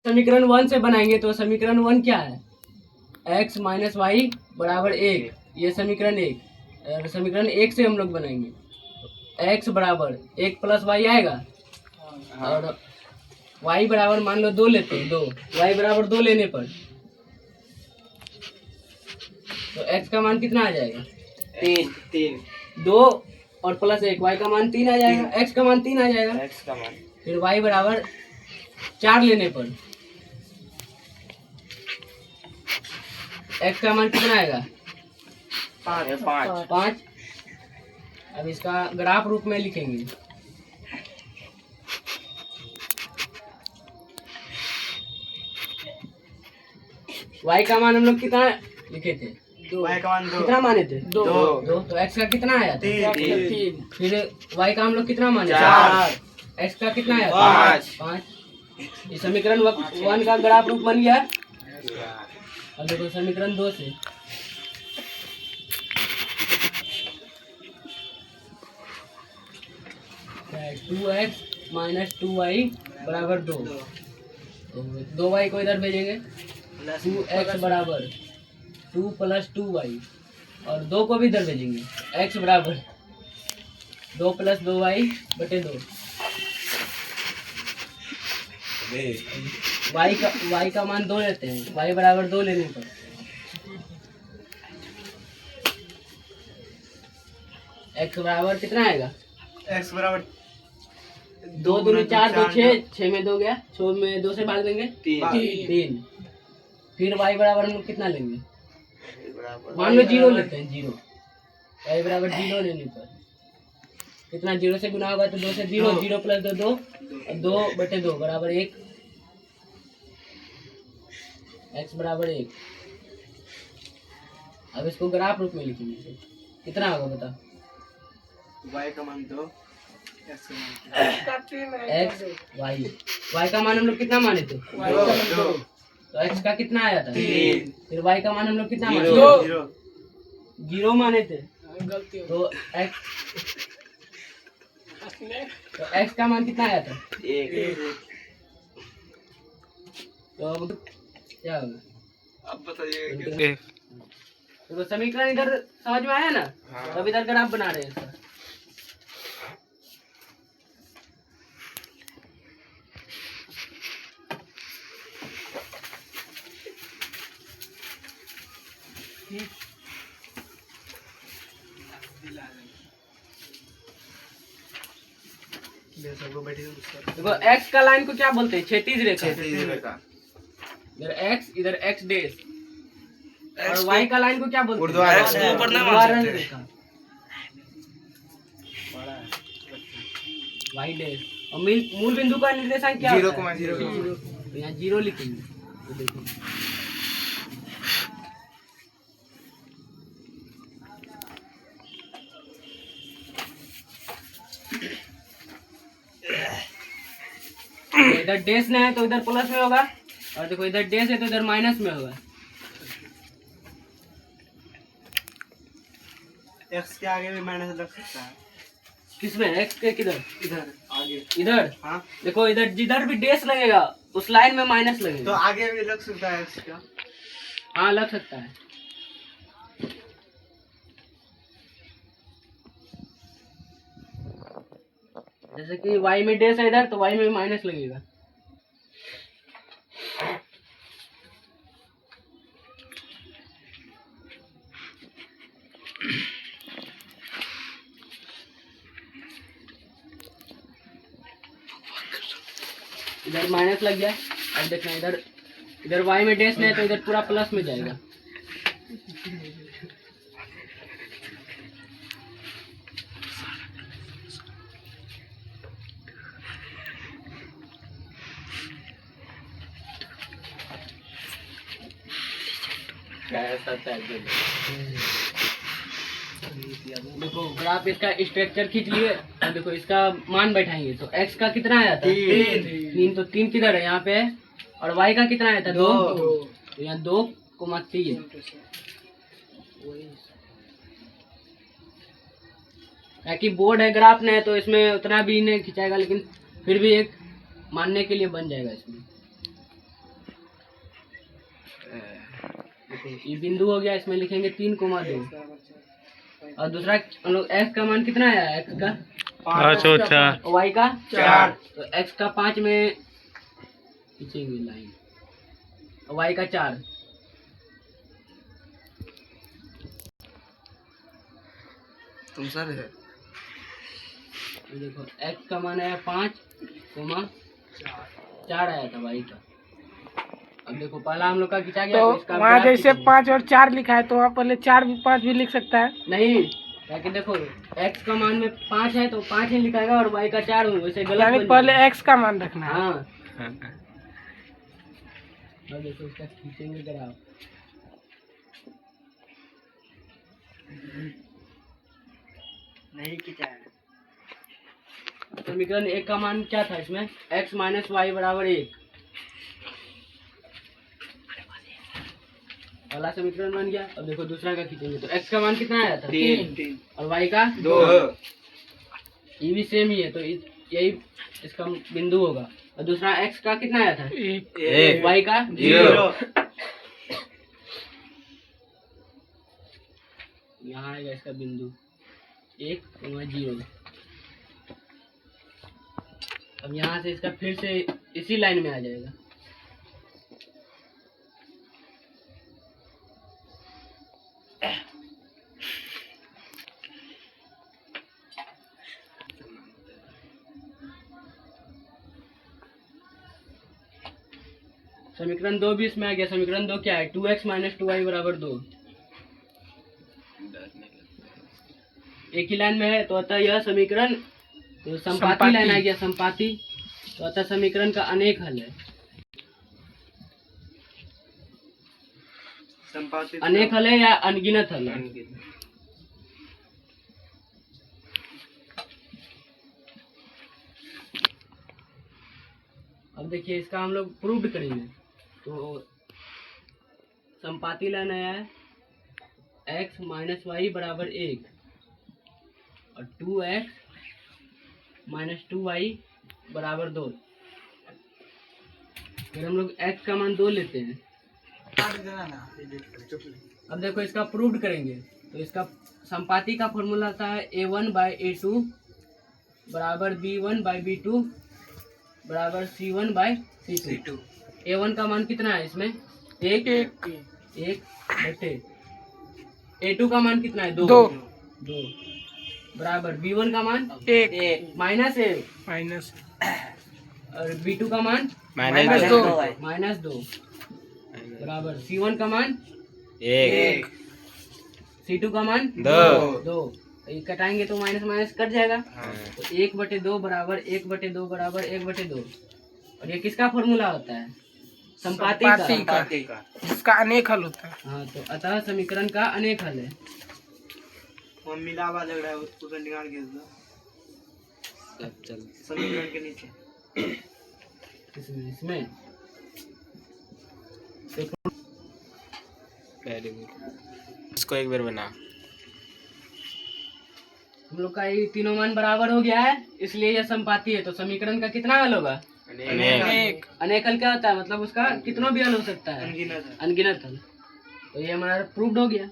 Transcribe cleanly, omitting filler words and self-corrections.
समीकरण 1 से बनाएंगे तो समीकरण 1 क्या है? x माइनस वाई बराबर 1, ये समीकरण 1। और समीकरण 1 से हम लोग बनाएंगे x बराबर 1 प्लस वाई आएगा। और y बराबर मान लो 2 लेते हैं, 2 y बराबर 2 लेने पर तो x का मान कितना आ जाएगा? 3 2 और प्लस 1, y का मान 3 आ जाएगा, x का मान 3 आ जाएगा। x का मान फिर y बराबर 4 लेने पर x का मान कितना आएगा? 5। अब इसका ग्राफ रूप में लिखेंगे। y का मान हम लोग कितना लिखे थे? y का मान 2 कितना माने थे? 2 तो x का कितना आया था? 3 फिर y का हम लोग कितना माने? 4 x का कितना आया? 5। ये समीकरण 1 का ग्राफ रूप बन गया। अब देखो समीकरण 2 से टू एक्स माइनस 2y बराबर 2। तो 2y को इधर भेजेंगे, 2x बराबर 2 प्लस 2y, और 2 को भी इधर भेजेंगे, x बराबर 2 प्लस 2y बटे 2। y का मान 2 लेते हैं, y बराबर 2 लेने पर x बराबर कितना आएगा? x बराबर 2 दूनी 4, 2 6 में 2 गया, 6 में 2 से भाग देंगे 3। फिर y बराबर हम लोग कितना लेंगे? मान लो 0 लेते हैं, 0 y बराबर 0 लेने पर कितना 0 से गुना होगा? तो 2 से 0, 0 प्लस 2 2 और 2 बटे 2 बराबर 1, x बराबर 1। अब इसको ग्राफ रूप में लिखेंगे, कितना होगा बता? y का मान 2 x y का मान हम लोग कितना माने थे? 2 तो x का कितना आया था? 3। फिर y का मान हम लोग कितना माने? 0 माने थे। तो x का मान कितना आया था? 1। तो अब क्या होगा? अब बताइए। तो समीकरण इधर समझ में आया ना? हाँ। तब इधर ग्राफ बना रहे हैं इसका। देखो x का लाइन को क्या बोलते हैं? क्षैतिज रेखा। इधर x, इधर x डैश। और y का लाइन को क्या बोलते हैं? ऊर्ध्वाधर रेखा। y dash. और मूल बिंदु का निर्देशांक क्या होता है? 0,0। तो यहाँ 0 लिखेंगे। तो देखो इधर डैश नहीं है तो इधर प्लस में होगा, और देखो इधर डैश है तो इधर माइनस में होगा। x के आगे भी माइनस लग सकता है। किसमें? x के किधर? इधर आगे। इधर? हाँ देखो इधर जिधर भी डैश लगेगा उस लाइन में माइनस तो लगेगा। आगे भी लग सकता है x का। हाँ लग सकता है। जैसे कि y में डैश है इधर तो y में माइनस लगेगा। इधर माइनस लग गया। अब देखना इधर y में डैश नहीं है तो इधर पूरा प्लस में जाएगा। देखो ग्राफ इसका स्ट्रक्चर खींच लिए और देखो इसका मान बैठाएंगे तो x का कितना आया था? 3। तो 3 किधर है? यहाँ पे है। और y का कितना आया था? 2। तो यहाँ 2,3। कि बोर्ड है, ग्राफ नहीं है तो इसमें उतना भी नहीं खिंचाएगा, लेकिन फिर भी एक मानने के लिए बन जाएगा इसमें। देखो ये बिंदु हो गया, इसमें लिखेंगे 3,2 और दूसरा हम लोग x का मान कितना आया x का 5 और 4 y का 4 तो x का 5 में खींचेंगे लाइन, y का 4 तुम सर है देखो x का मान आया 5,4 आया था y का। अब देखो पहला हम लोग का खींचा गया तो इसका वहाँ ग्राफ जैसे खींचेंगे। 5 और 4 लिखा है तो वहाँ पहले 4 भी 5 भी लिख सकता है। नहीं, ताकि देखो x का मान में 5 है तो 5 ही लिखाएगा और y का 4 वैसे गलत यानी बन पहले जाएगा। x का मान रखना है। हाँ अब देखो इसका खींचेंगे ग्राफ। नहीं खींचा है। समीकरण 1 का मान क्या था इसमें x माइनस वाई बराबर 1, पहला समीकरण बन गया। अब देखो दूसरा का खींचेंगे तो x का मान कितना आया था 3 और y का 2 ये भी सेम ही है तो यही इसका बिंदु होगा। और दूसरा x का कितना आया था 1 y का 0 यहाँ आएगा इसका बिंदु 1 0। अब यहाँ से इसका फिर से इसी लाइन में आ जाएगा। समीकरण 2 भी इसमें आ गया। समीकरण 2 क्या है 2x माइनस 2y बराबर 2। एक ही लाइन में है तो अतः यह समीकरण तो संपाती लाइन आ गया संपाती, तो अतः समीकरण का अनेक हल है। संपादित अनेक हल है या अनगिनत हल है। अब देखिए इसका हम लोग प्रूव करेंगे तो संपाती लाइन आया है x माइनस वाई बराबर 1 और 2x माइनस 2y बराबर 2। फिर हम लोग x का मान 2 लेते हैं। अब देखो इसका प्रूव करेंगे तो इसका संपाती का फॉर्मूला था a1/a2 बराबर b1/b2 बराबर c1/c2। a1 का मान कितना है इसमें 1 बटे a2 का मान कितना है 2 बराबर b1 का मान 1 माइनस 1 माइनस और b2 का मान माइनस 2 बराबर c1 का मान 1 c2 का मान 2। ये कटाएंगे तो माइनस माइनस कट जाएगा तो 1/2 बराबर 1/2 बराबर 1/2। और ये किसका फॉर्मूला होता है संपाती का। जिसका अनेक हल होता है। हाँ तो अतः समीकरण का अनेक हल है। मम्मी लावा लग रहा है उसको निकाल के दो समीकरण के नीचे इसमें इसको एक बार बना। हम लोग का ये तीनों मान बराबर हो गया है इसलिए यह संपाती है। तो समीकरण का कितना हल होगा अनेक अनेक हल क्या होता है मतलब उसका कितना भी हल हो सकता है अनगिनत है। अनगिनत हल। तो ये हमारा प्रूव्ड हो गया।